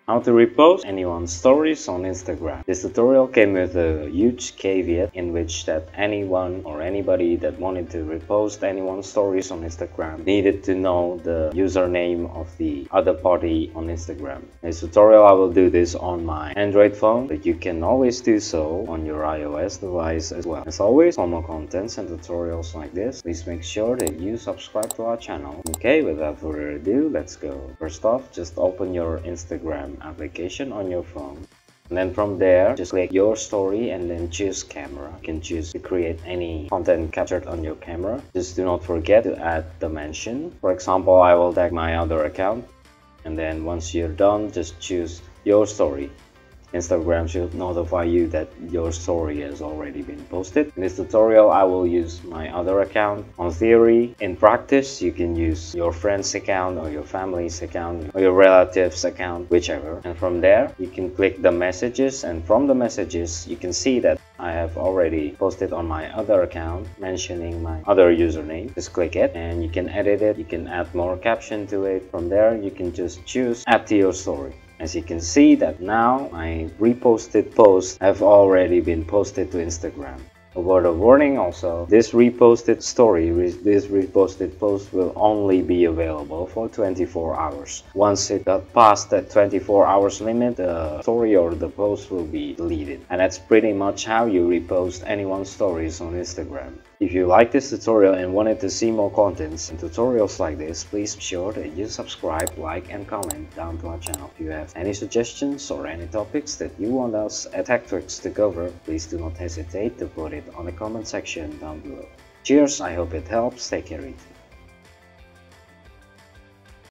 How to repost anyone's stories on Instagram. This tutorial came with a huge caveat in which that anyone or anybody that wanted to repost anyone's stories on Instagram needed to know the username of the other party on Instagram. In this tutorial I will do this on my Android phone, but you can always do so on your iOS device as well. As always, for more contents and tutorials like this, please make sure that you subscribe to our channel. Okay, without further ado, let's go. First off, just open your Instagram application on your phone, and then from there just click your story and then choose camera. You can choose to create any content captured on your camera. Just do not forget to add the mention. For example, I will tag my other account, and then once you're done, just choose your story. Instagram should notify you that your story has already been posted. In this tutorial I will use my other account. On theory, in practice you can use your friend's account or your family's account or your relative's account, whichever. And from there you can click the messages, and from the messages you can see that I have already posted on my other account mentioning my other username. Just click it and you can edit it. You can add more caption to it. From there you can just choose add to your story. As you can see that now my reposted posts have already been posted to Instagram. A word of warning also, this reposted story, this reposted post will only be available for 24 hours. Once it got past that 24 hours limit, the story or the post will be deleted. And that's pretty much how you repost anyone's stories on Instagram. If you like this tutorial and wanted to see more contents and tutorials like this, please be sure that you subscribe, like and comment down to our channel. If you have any suggestions or any topics that you want us at TechTricks to cover, please do not hesitate to put it on the comment section down below. Cheers, I hope it helps. Take care.